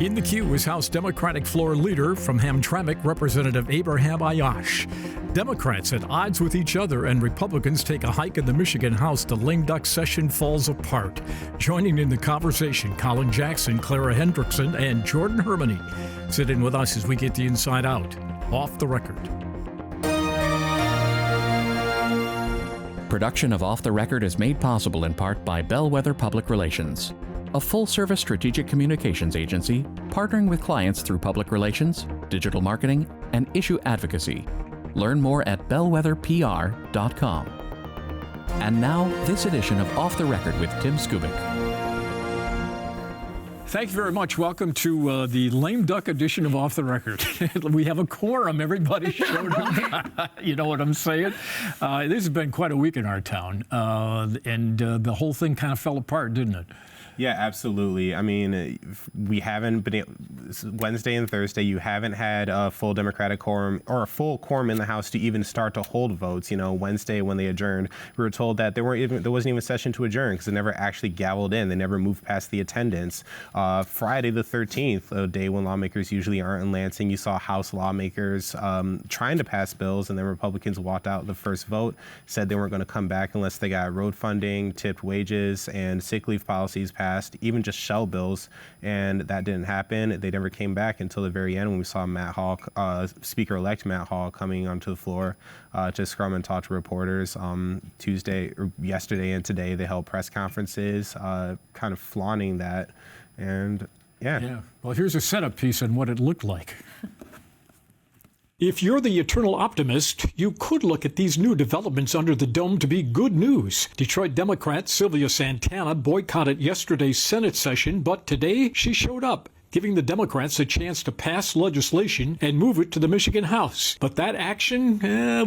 In the queue is House Democratic floor leader from Hamtramck, Representative Abraham Ayash. Democrats at odds with each other and Republicans take a hike in the Michigan House. The lame duck session falls apart. Joining in the conversation, Colin Jackson, Clara Hendrickson, and Jordan Hermany. Sit in with us as we get the inside out. Off the Record. Production of Off the Record is made possible in part by Bellwether Public Relations, a full-service strategic communications agency partnering with clients through public relations, digital marketing, and issue advocacy. Learn more at bellwetherpr.com. And now, this edition of Off the Record with Tim Skubic. Thank you very much. Welcome to the lame duck edition of Off the Record. We have a quorum. Everybody showed up. You know what I'm saying? This has been quite a week in our town, and the whole thing kind of fell apart, didn't it? Yeah, absolutely. I mean, we haven't been Wednesday and Thursday. You haven't had a full Democratic quorum or a full quorum in the House to even start to hold votes. You know, Wednesday when they adjourned, we were told that there wasn't even a session to adjourn because they never actually gavelled in. They never moved past the attendance. Friday the 13th, a day when lawmakers usually aren't in Lansing, you saw House lawmakers trying to pass bills, and then Republicans walked out the first vote, said they weren't going to come back unless they got road funding, tipped wages, and sick leave policies passed, even just shell bills, and that didn't happen. They never came back until the very end when we saw Matt Hall, Speaker-elect Matt Hall, coming onto the floor to scrum and talk to reporters. Yesterday and today, they held press conferences, kind of flaunting that, and yeah. Well, here's a setup piece on what it looked like. If you're the eternal optimist, you could look at these new developments under the dome to be good news. Detroit Democrat Sylvia Santana boycotted yesterday's Senate session, but today she showed up, giving the Democrats a chance to pass legislation and move it to the Michigan House. But that action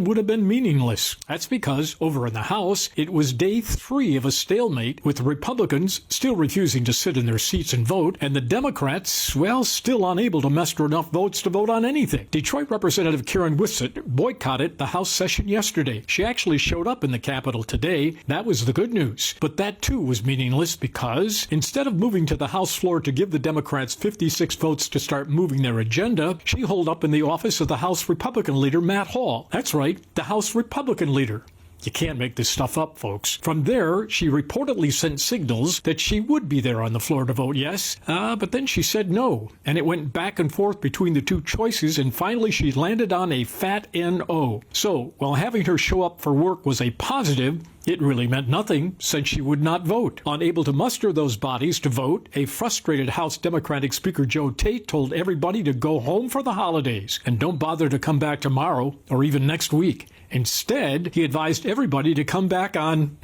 would have been meaningless. That's because over in the House, it was day 3 of a stalemate, with the Republicans still refusing to sit in their seats and vote, and the Democrats, well, still unable to muster enough votes to vote on anything. Detroit Representative Karen Whitsett boycotted the House session yesterday. She actually showed up in the Capitol today. That was the good news. But that too was meaningless because instead of moving to the House floor to give the Democrats 56 votes to start moving their agenda, she holed up in the office of the House Republican leader, Matt Hall. That's right, the House Republican leader. You can't make this stuff up, folks. From there, she reportedly sent signals that she would be there on the floor to vote yes, but then she said no, and it went back and forth between the two choices, and finally she landed on a fat NO. So, while having her show up for work was a positive, it really meant nothing since she would not vote. Unable to muster those bodies to vote, a frustrated House Democratic Speaker Joe Tate told everybody to go home for the holidays and don't bother to come back tomorrow or even next week. Instead, he advised everybody to come back on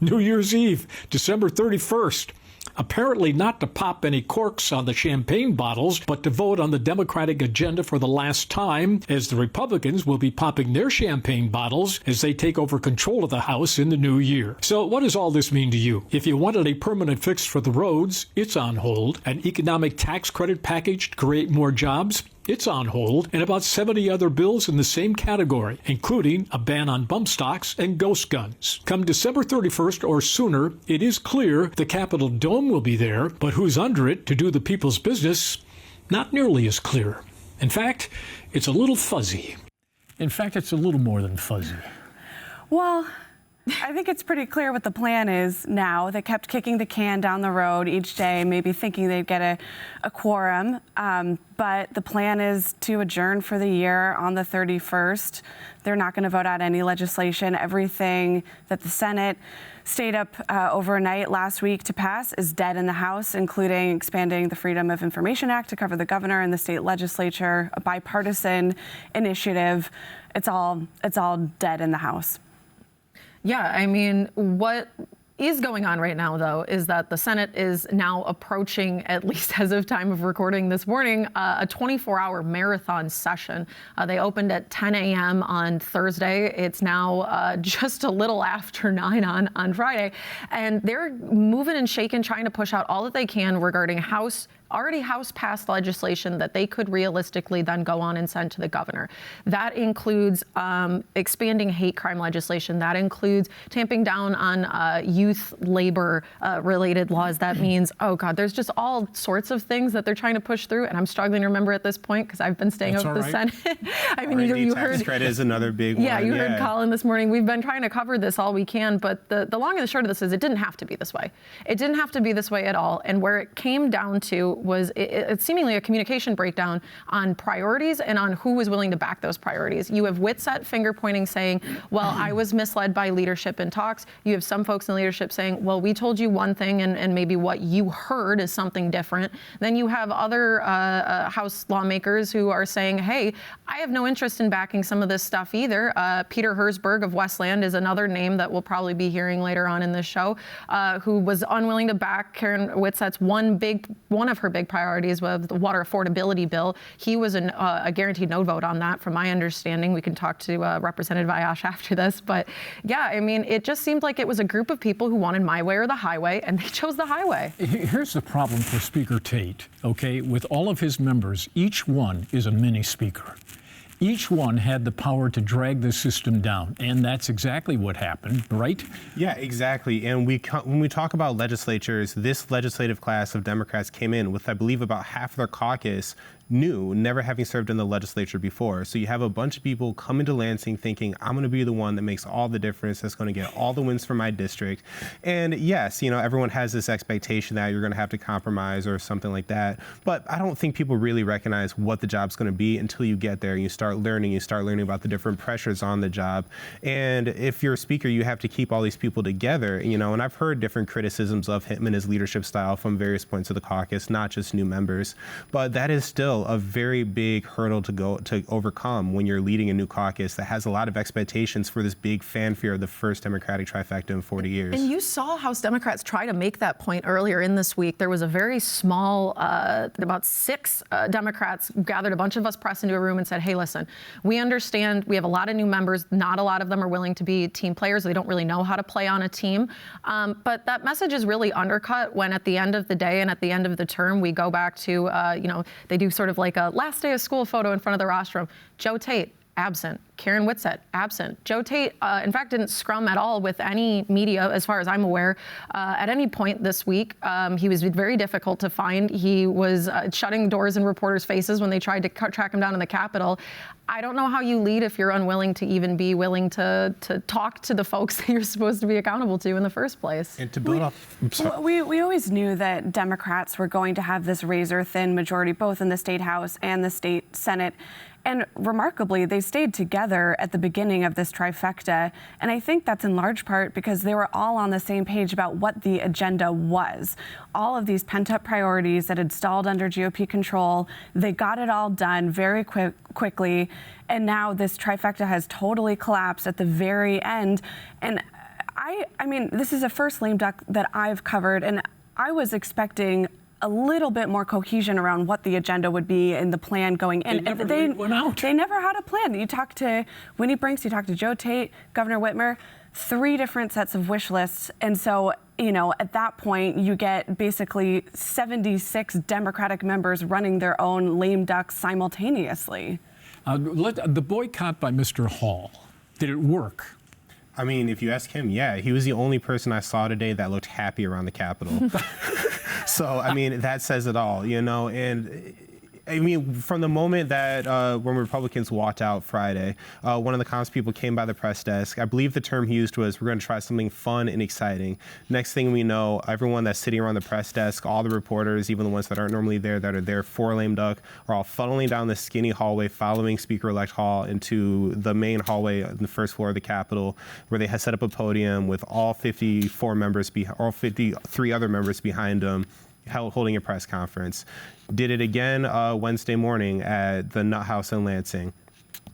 New Year's Eve, December 31st. Apparently not to pop any corks on the champagne bottles, but to vote on the Democratic agenda for the last time, as the Republicans will be popping their champagne bottles as they take over control of the House in the new year. So what does all this mean to you? If you wanted a permanent fix for the roads, it's on hold. An economic tax credit package to create more jobs, it's on hold, and about 70 other bills in the same category, including a ban on bump stocks and ghost guns. Come December 31st or sooner, it is clear the Capitol Dome will be there, but who's under it to do the people's business, not nearly as clear. In fact, it's a little fuzzy. In fact, it's a little more than fuzzy. Well, I think it's pretty clear what the plan is now. They kept kicking the can down the road each day, maybe thinking they'd get a quorum. But the plan is to adjourn for the year on the 31st. They're not going to vote out any legislation. Everything that the Senate stayed up overnight last week to pass is dead in the House, including expanding the Freedom of Information Act to cover the governor and the state legislature, a bipartisan initiative. It's all dead in the House. Yeah, I mean, what is going on right now, though, is that the Senate is now approaching, at least as of time of recording this morning, a 24-hour marathon session. They opened at 10 a.m. on Thursday. It's now just a little after 9 on Friday. And they're moving and shaking, trying to push out all that they can regarding House already House passed legislation that they could realistically then go on and send to the governor. That includes expanding hate crime legislation. That includes tamping down on youth labor related laws. That means, oh God, there's just all sorts of things that they're trying to push through. And I'm struggling to remember at this point because I've been staying up the Senate. I mean, you tax heard credit is another big one. Yeah, you heard Colin this morning. We've been trying to cover this all we can, but the long and the short of this is it didn't have to be this way. It didn't have to be this way at all. And where it came down to was it's seemingly a communication breakdown on priorities and on who was willing to back those priorities. You have Whitsett finger pointing saying, well, I was misled by leadership in talks. You have some folks in leadership saying, well, we told you one thing and maybe what you heard is something different. Then you have other House lawmakers who are saying, hey, I have no interest in backing some of this stuff either. Peter Herzberg of Westland is another name that we'll probably be hearing later on in this show, who was unwilling to back Karen Whitsett's one of her big priorities was the water affordability bill. He was a guaranteed no vote on that, from my understanding. We can talk to Representative Ayash after this. But yeah, I mean, it just seemed like it was a group of people who wanted my way or the highway, and they chose the highway. Here's the problem for Speaker Tate, okay? With all of his members, each one is a mini speaker. Each one had the power to drag the system down, and that's exactly what happened, right? Yeah, exactly. And when we talk about legislatures, this legislative class of Democrats came in with, I believe, about half of their caucus new, never having served in the legislature before. So you have a bunch of people coming to Lansing thinking, I'm going to be the one that makes all the difference, that's going to get all the wins for my district. And yes, everyone has this expectation that you're going to have to compromise or something like that. But I don't think people really recognize what the job's going to be until you get there and you start learning about the different pressures on the job. And if you're a speaker, you have to keep all these people together, and I've heard different criticisms of him and his leadership style from various points of the caucus, not just new members. But that is still a very big hurdle to overcome when you're leading a new caucus that has a lot of expectations for this big fanfare of the first Democratic trifecta in 40 years. And you saw House Democrats try to make that point earlier in this week. There was a very small, about 6 Democrats gathered a bunch of us press into a room and said, hey, listen, we understand we have a lot of new members. Not a lot of them are willing to be team players. They don't really know how to play on a team. But that message is really undercut when at the end of the day and at the end of the term, we go back to, they do sort of like a last day of school photo in front of the rostrum. Joe Tate, absent. Karen Whitsett, absent. Joe Tate, in fact, didn't scrum at all with any media, as far as I'm aware, at any point this week. He was very difficult to find. He was shutting doors in reporters' faces when they tried to track him down in the Capitol. I don't know how you lead if you're unwilling to even be willing to talk to the folks that you're supposed to be accountable to in the first place. And to build off, we always knew that Democrats were going to have this razor-thin majority, both in the state House and the state Senate. And remarkably, they stayed together at the beginning of this trifecta. And I think that's in large part because they were all on the same page about what the agenda was. All of these pent-up priorities that had stalled under GOP control, they got it all done very quickly. And now this trifecta has totally collapsed at the very end. And I mean, this is a first lame duck that I've covered, and I was expecting a little bit more cohesion around what the agenda would be and the plan going in. They never had a plan. You talk to Winnie Brinks, you talk to Joe Tate, Governor Whitmer, 3 different sets of wish lists. And so, at that point, you get basically 76 Democratic members running their own lame ducks simultaneously. The boycott by Mr. Hall, did it work? I mean, if you ask him, yeah, he was the only person I saw today that looked happy around the Capitol. So, I mean, that says it all, and I mean, from the moment that when Republicans walked out Friday, one of the comms people came by the press desk. I believe the term he used was, we're going to try something fun and exciting. Next thing we know, everyone that's sitting around the press desk, all the reporters, even the ones that aren't normally there, that are there for lame duck, are all funneling down the skinny hallway following Speaker-elect Hall into the main hallway on the first floor of the Capitol, where they had set up a podium with all 54 members, all 53 other members behind them, holding a press conference. Did it again Wednesday morning at the Nut House in Lansing.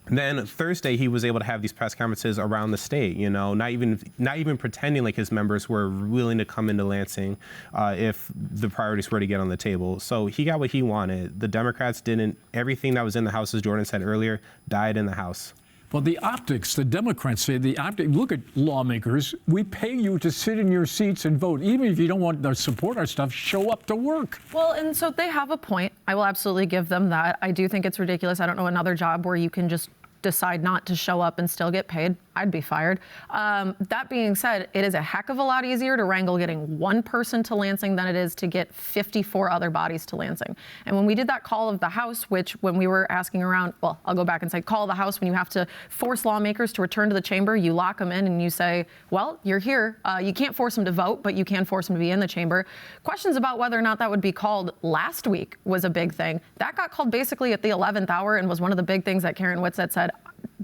Then Thursday, he was able to have these press conferences around the state, not even pretending like his members were willing to come into Lansing if the priorities were to get on the table. So he got what he wanted. The Democrats didn't. Everything that was in the House, as Jordan said earlier, died in the House. Well, the optics, the Democrats say look at lawmakers, we pay you to sit in your seats and vote. Even if you don't want to support our stuff, show up to work. Well, and so they have a point. I will absolutely give them that. I do think it's ridiculous. I don't know another job where you can just decide not to show up and still get paid. I'd be fired. That being said, it is a heck of a lot easier to wrangle getting one person to Lansing than it is to get 54 other bodies to Lansing. And when we did that call of the House, which when we were asking around, well, I'll go back and say call of the House when you have to force lawmakers to return to the chamber, you lock them in and you say, well, you're here. You can't force them to vote, but you can force them to be in the chamber. Questions about whether or not that would be called last week was a big thing. That got called basically at the 11th hour and was one of the big things that Karen Whitsett said,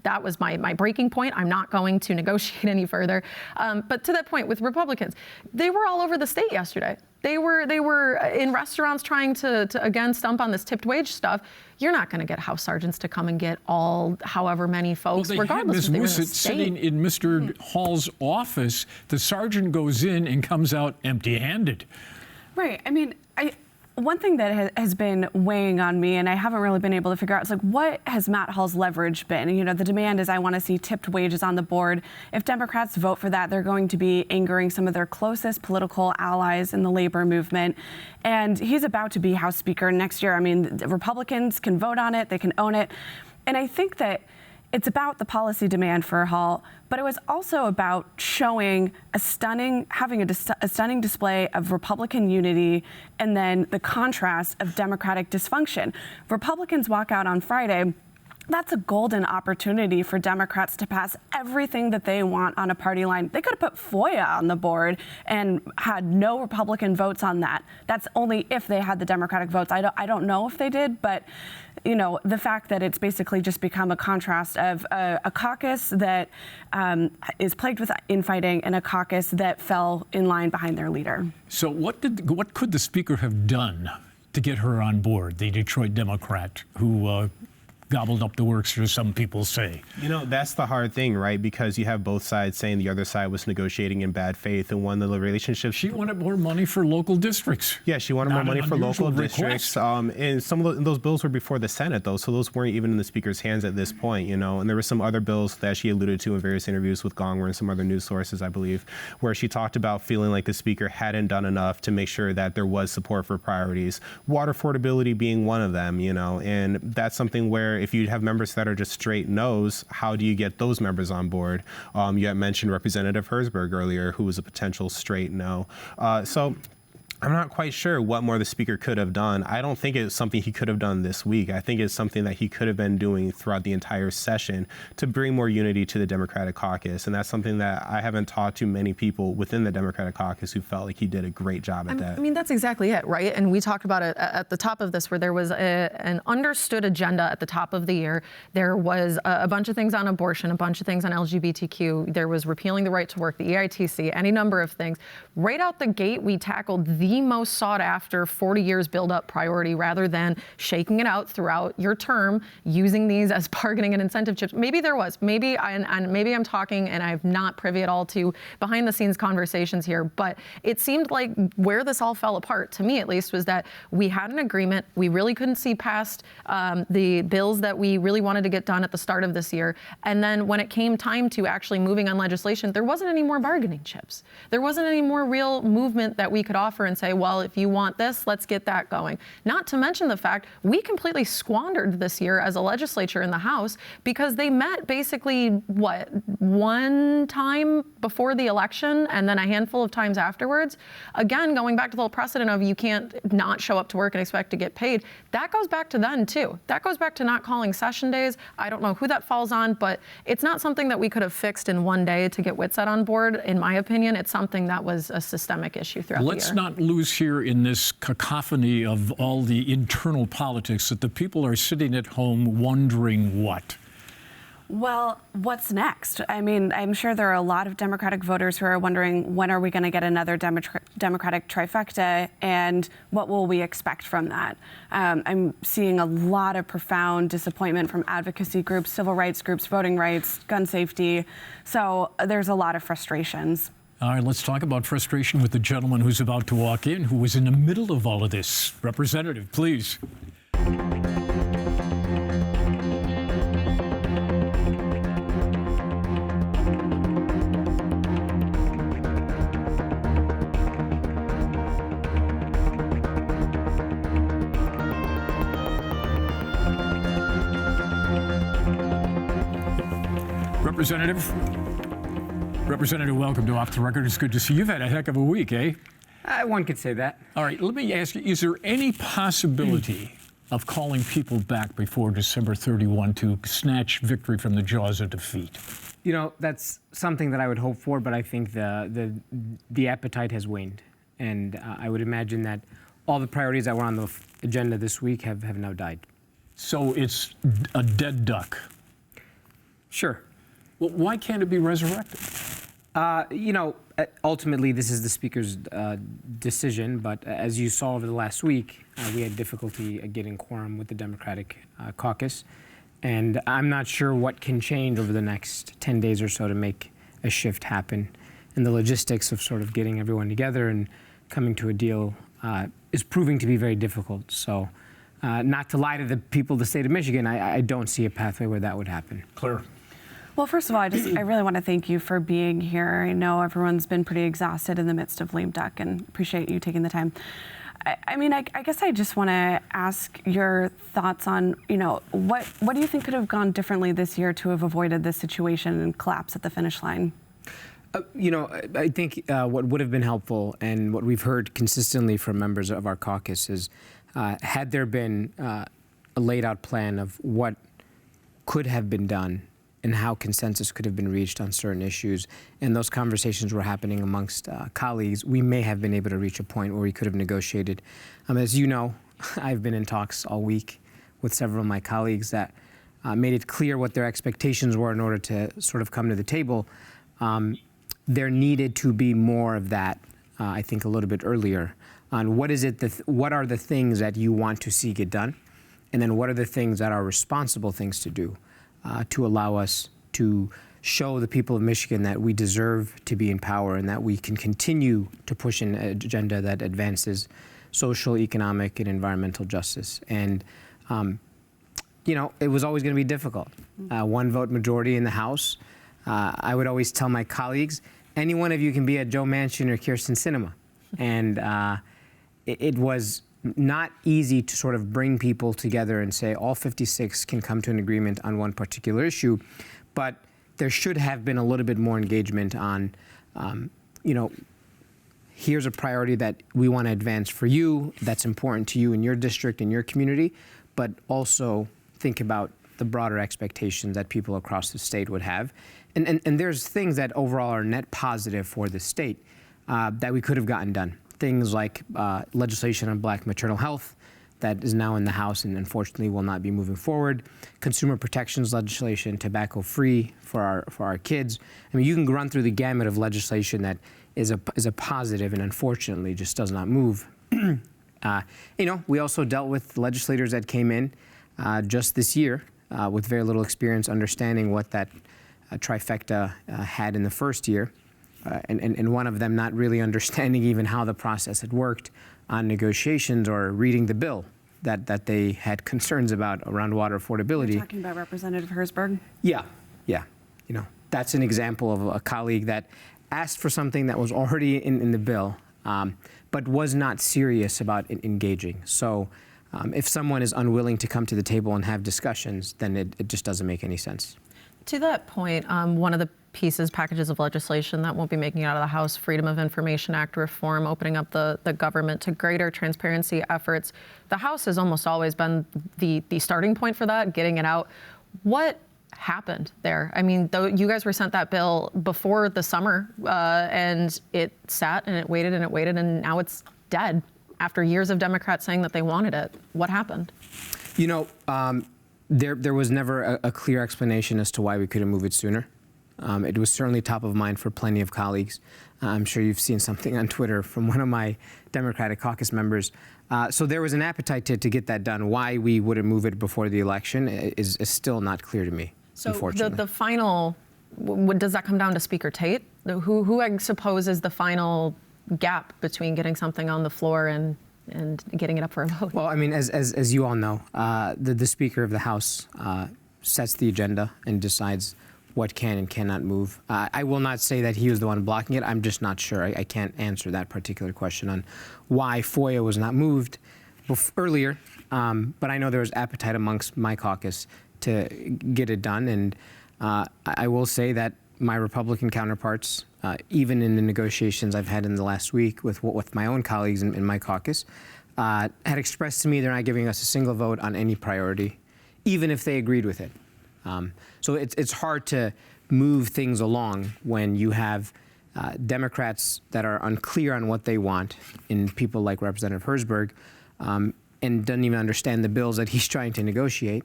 that was my breaking point. I'm not going to negotiate any further. But to that point with Republicans, they were all over the state yesterday. They were in restaurants trying to again stump on this tipped wage stuff. You're not going to get House sergeants to come and get however many folks, well, regardless if they were in the Ms. state. sitting in Mr. Hall's office. The sergeant goes in and comes out empty-handed. Right. I mean, one thing that has been weighing on me, and I haven't really been able to figure out, is like, what has Matt Hall's leverage been? You know, the demand is I want to see tipped wages on the board. If Democrats vote for that, they're going to be angering some of their closest political allies in the labor movement. And he's about to be House Speaker next year. I mean, the Republicans can vote on it, they can own it. And I think that it's about the policy demand for Hall, but it was also about showing having a stunning display of Republican unity and then the contrast of Democratic dysfunction. Republicans walk out on Friday. That's a golden opportunity for Democrats to pass everything that they want on a party line. They could have put FOIA on the board and had no Republican votes on that. That's only if they had the Democratic votes. I don't know if they did, but you know, the fact that it's basically just become a contrast of a caucus that is plagued with infighting and a caucus that fell in line behind their leader. So what could the Speaker have done to get her on board, the Detroit Democrat who gobbled up the works, as some people say? You know, that's the hard thing, right? Because you have both sides saying the other side was negotiating in bad faith, and one of the relationships. She wanted more money for local districts. Yeah, she wanted more money for local districts. And some of those bills were before the Senate, though, so those weren't even in the Speaker's hands at this point, you know. And there were some other bills that she alluded to in various interviews with Gongwer and some other news sources, I believe, where she talked about feeling like the Speaker hadn't done enough to make sure that there was support for priorities. Water affordability being one of them, you know, and that's something where if you have members that are just straight no's, how do you get those members on board? You had mentioned Representative Herzberg earlier, who was a potential straight no. So I'm not quite sure what more the Speaker could have done. I don't think it's something he could have done this week. I think it's something that he could have been doing throughout the entire session to bring more unity to the Democratic caucus. And that's something that I haven't talked to many people within the Democratic caucus who felt like he did a great job at that. I mean, that's exactly it, right? And we talked about it at the top of this, where there was an understood agenda at the top of the year. There was a bunch of things on abortion, a bunch of things on LGBTQ. There was repealing the right to work, the EITC, any number of things. Right out the gate, we tackled the most sought after 40 years build up priority, rather than shaking it out throughout your term, using these as bargaining and incentive chips. Maybe there was, maybe I'm talking and I'm not privy at all to behind the scenes conversations here, but it seemed like where this all fell apart, to me at least, was that we had an agreement. We really couldn't see past the bills that we really wanted to get done at the start of this year. And then when it came time to actually moving on legislation, there wasn't any more bargaining chips. There wasn't any more real movement that we could offer and say, well, if you want this, let's get that going. Not to mention the fact we completely squandered this year as a legislature in the House, because they met basically, one time before the election and then a handful of times afterwards. Again, going back to the whole precedent of you can't not show up to work and expect to get paid. That goes back to then too. That goes back to not calling session days. I don't know who that falls on, but it's not something that we could have fixed in one day to get Whitsett on board. In my opinion, it's something that was a systemic issue throughout the year. Let's not lose here in this cacophony of all the internal politics that the people are sitting at home wondering what. Well, what's next? I mean, I'm sure there are a lot of Democratic voters who are wondering, when are we going to get another Democratic trifecta, and what will we expect from that? I'm seeing a lot of profound disappointment from advocacy groups, civil rights groups, voting rights, gun safety. So there's a lot of frustrations. All right, let's talk about frustration with the gentleman who's about to walk in, who was in the middle of all of this. Representative, please. Representative, welcome to Off the Record. It's good to see you. You've had a heck of a week, eh? One could say that. All right, let me ask you, is there any possibility of calling people back before December 31 to snatch victory from the jaws of defeat? You know, that's something that I would hope for, but I think the appetite has waned. And I would imagine that all the priorities that were on the agenda this week have now died. So it's a dead duck. Sure. Well, why can't it be resurrected? You know, ultimately, this is the Speaker's decision, but as you saw over the last week, we had difficulty getting quorum with the Democratic caucus. And I'm not sure what can change over the next 10 days or so to make a shift happen. And the logistics of sort of getting everyone together and coming to a deal is proving to be very difficult. So not to lie to the people of the state of Michigan, I don't see a pathway where that would happen. Claire. Well, first of all, I really want to thank you for being here. I know everyone's been pretty exhausted in the midst of lame duck, and appreciate you taking the time. I guess I just want to ask your thoughts on, what do you think could have gone differently this year to have avoided this situation and collapse at the finish line? I think what would have been helpful, and what we've heard consistently from members of our caucus, is had there been a laid out plan of what could have been done and how consensus could have been reached on certain issues, and those conversations were happening amongst colleagues, we may have been able to reach a point where we could have negotiated. As you know, I've been in talks all week with several of my colleagues that made it clear what their expectations were in order to sort of come to the table. There needed to be more of that, I think, a little bit earlier on what are the things that you want to see get done, and then what are the things that are responsible things to do to allow us to show the people of Michigan that we deserve to be in power and that we can continue to push an agenda that advances social, economic, and environmental justice. And, it was always going to be difficult. One vote majority in the House. I would always tell my colleagues, any one of you can be a Joe Manchin or Kyrsten Sinema. And it was not easy to sort of bring people together and say all 56 can come to an agreement on one particular issue, but there should have been a little bit more engagement on, here's a priority that we want to advance for you, that's important to you in your district, in your community, but also think about the broader expectations that people across the state would have. And there's things that overall are net positive for the state that we could have gotten done. Things like legislation on black maternal health that is now in the House and unfortunately will not be moving forward. Consumer protections legislation, tobacco-free for our kids. I mean, you can run through the gamut of legislation that is a positive and unfortunately just does not move. We also dealt with legislators that came in just this year with very little experience understanding what that trifecta had in the first year. And one of them not really understanding even how the process had worked on negotiations or reading the bill that they had concerns about around water affordability. You're talking about Representative Herzberg? Yeah. That's an example of a colleague that asked for something that was already in the bill, but was not serious about engaging. So if someone is unwilling to come to the table and have discussions, then it just doesn't make any sense. To that point, one of the packages of legislation that won't be making it out of the House, Freedom of Information Act reform, opening up the government to greater transparency efforts. The House has almost always been the starting point for that, getting it out. What happened there? I mean, though you guys were sent that bill before the summer, and it sat and it waited and it waited, and now it's dead after years of Democrats saying that they wanted it. What happened? There was never a clear explanation as to why we couldn't move it sooner. It was certainly top of mind for plenty of colleagues. I'm sure you've seen something on Twitter from one of my Democratic caucus members. So there was an appetite to get that done. Why we wouldn't move it before the election is still not clear to me, unfortunately. The final, does that come down to Speaker Tate? Who I suppose is the final gap between getting something on the floor and getting it up for a vote? Well, I mean, as you all know, the Speaker of the House sets the agenda and decides what can and cannot move. I will not say that he was the one blocking it. I'm just not sure. I can't answer that particular question on why FOIA was not moved earlier. But I know there was appetite amongst my caucus to get it done. And I will say that my Republican counterparts, even in the negotiations I've had in the last week with my own colleagues in my caucus, had expressed to me they're not giving us a single vote on any priority, even if they agreed with it. So it's hard to move things along when you have Democrats that are unclear on what they want in people like Representative Herzberg, and doesn't even understand the bills that he's trying to negotiate.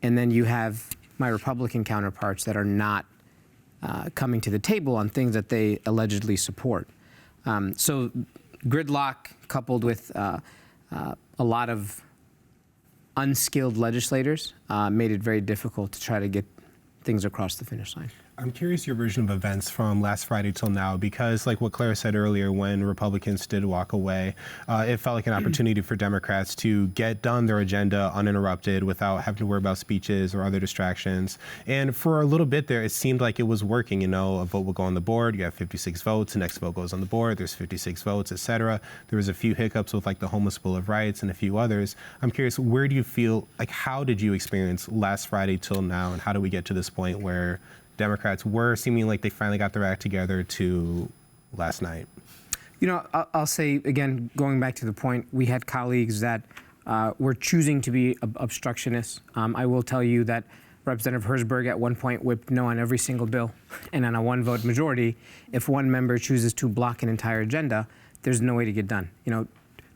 And then you have my Republican counterparts that are not coming to the table on things that they allegedly support. So gridlock coupled with a lot of unskilled legislators made it very difficult to try to get things across the finish line. I'm curious your version of events from last Friday till now, because like what Claire said earlier, when Republicans did walk away, it felt like an opportunity for Democrats to get done their agenda uninterrupted without having to worry about speeches or other distractions. And for a little bit there, it seemed like it was working. You know, a vote will go on the board, you have 56 votes, the next vote goes on the board, there's 56 votes, etc. There was a few hiccups with like the Homeless Bill of Rights and a few others. I'm curious, where do you feel, like how did you experience last Friday till now, and how do we get to this point where Democrats were seeming like they finally got their act together to last night? You know, I'll say again, going back to the point, we had colleagues that were choosing to be obstructionists. I will tell you that Representative Herzberg at one point whipped no on every single bill, and on a one-vote majority, if one member chooses to block an entire agenda, there's no way to get done. You know,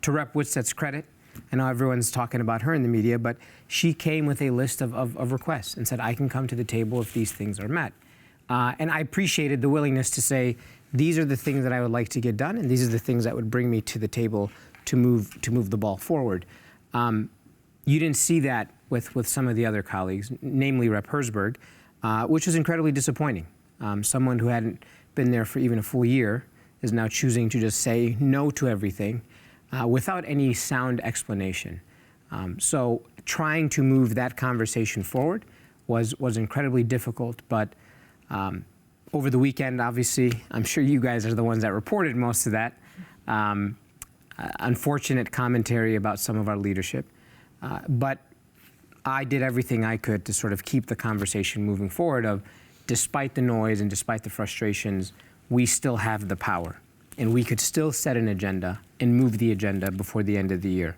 to Rep. Whitsett's credit, I know everyone's talking about her in the media, but she came with a list of requests and said, I can come to the table if these things are met. And I appreciated the willingness to say, these are the things that I would like to get done, and these are the things that would bring me to the table to move the ball forward. You didn't see that with some of the other colleagues, namely Rep. Herzberg, which was incredibly disappointing. Someone who hadn't been there for even a full year is now choosing to just say no to everything without any sound explanation. So trying to move that conversation forward was incredibly difficult. But over the weekend, obviously, I'm sure you guys are the ones that reported most of that. Unfortunate commentary about some of our leadership. But I did everything I could to sort of keep the conversation moving forward of, despite the noise and despite the frustrations, we still have the power. And we could still set an agenda and move the agenda before the end of the year.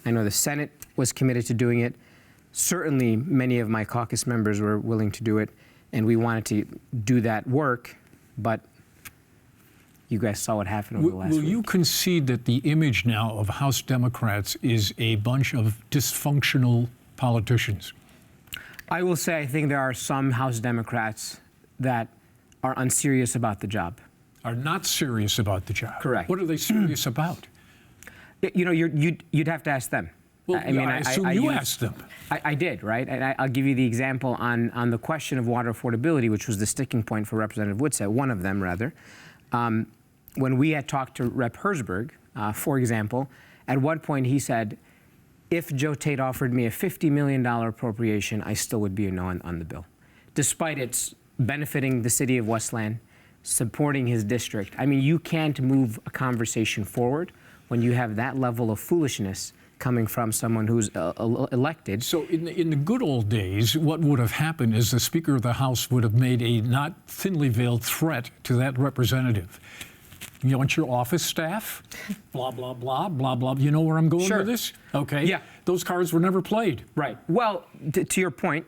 I know the Senate was committed to doing it. Certainly, many of my caucus members were willing to do it, and we wanted to do that work, but you guys saw what happened over the last week. Will you concede that the image now of House Democrats is a bunch of dysfunctional politicians? I will say I think there are some House Democrats that are unserious about the job. Are not serious about the job. Correct. What are they serious about? You know, you'd have to ask them. Well, I assume you asked them. I did, right? And I'll give you the example on the question of water affordability, which was the sticking point for Representative Whitsett, one of them, rather. When we had talked to Rep. Herzberg, for example, at one point he said, if Joe Tate offered me a $50 million appropriation, I still would be a no on the bill, despite its benefiting the city of Westland, supporting his district. I mean, you can't move a conversation forward when you have that level of foolishness coming from someone who's elected. So in the good old days, what would have happened is the Speaker of the House would have made a not thinly veiled threat to that representative. You want your office staff? Blah, blah, blah, blah, blah. You know where I'm going with this? Okay. Yeah. Those cards were never played. Right. Well, to your point,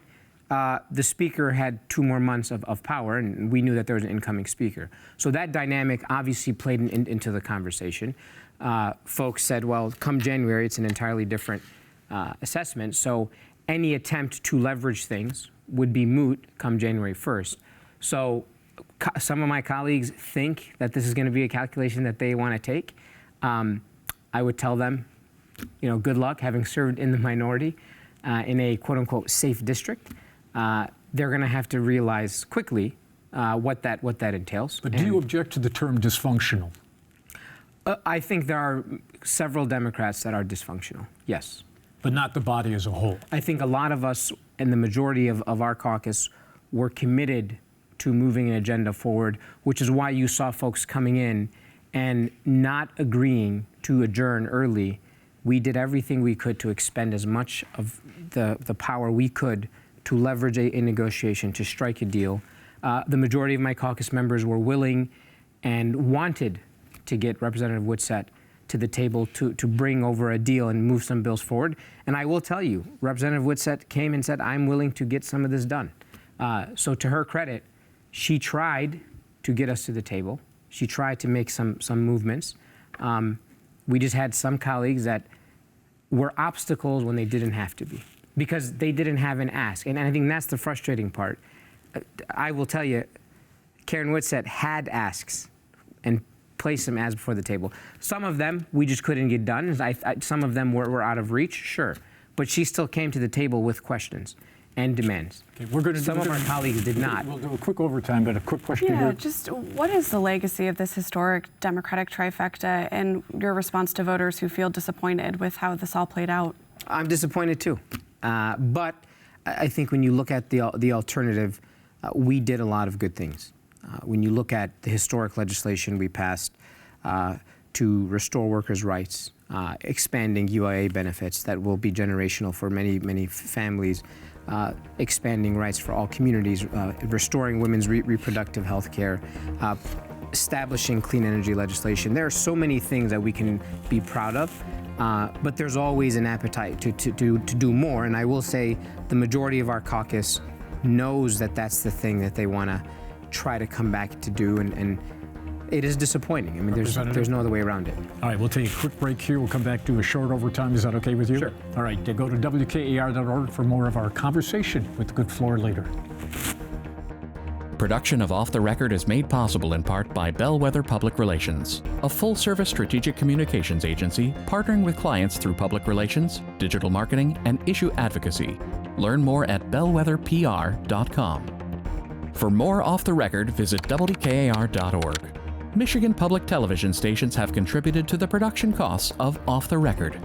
the Speaker had 2 more months of power, and we knew that there was an incoming Speaker. So that dynamic obviously played into the conversation. Folks said, well, come January, it's an entirely different assessment. So any attempt to leverage things would be moot come January 1st. So some of my colleagues think that this is going to be a calculation that they want to take. I would tell them, you know, good luck, having served in the minority in a quote-unquote safe district. They're going to have to realize quickly what that entails. But do you object to the term dysfunctional? I think there are several Democrats that are dysfunctional, yes. But not the body as a whole. I think a lot of us, and the majority of our caucus, were committed to moving an agenda forward, which is why you saw folks coming in and not agreeing to adjourn early. We did everything we could to expend as much of the power we could to leverage a negotiation, to strike a deal. The majority of my caucus members were willing and wanted to get Representative Whitsett to the table to bring over a deal and move some bills forward. And I will tell you, Representative Whitsett came and said, I'm willing to get some of this done. So to her credit, she tried to get us to the table. She tried to make some movements. We just had some colleagues that were obstacles when they didn't have to be, because they didn't have an ask. And I think that's the frustrating part. I will tell you, Karen Whitsett had asks and placed some asks before the table. Some of them we just couldn't get done. Some of them were out of reach, sure. But she still came to the table with questions and demands. Okay, Some of our colleagues did not. We'll do a quick overtime, but a quick question Yeah, here. just what is the legacy of this historic Democratic trifecta and your response to voters who feel disappointed with how this all played out? I'm disappointed too. But I think when you look at the alternative, we did a lot of good things. When you look at the historic legislation we passed to restore workers' rights, expanding UIA benefits that will be generational for many, many families, expanding rights for all communities, restoring women's reproductive health care, establishing clean energy legislation. There are so many things that we can be proud of, but there's always an appetite to do more. And I will say the majority of our caucus knows that that's the thing that they want to try to come back to do, and it is disappointing. I mean, there's no other way around it. All right, we'll take a quick break here. We'll come back to a short overtime. Is that okay with you? Sure. All right, go to WKAR.org for more of our conversation with the good floor leader. Production of Off the Record is made possible in part by Bellwether Public Relations, a full-service strategic communications agency partnering with clients through public relations, digital marketing, and issue advocacy. Learn more at bellwetherpr.com. For more Off the Record, visit WKAR.org. Michigan public television stations have contributed to the production costs of Off the Record.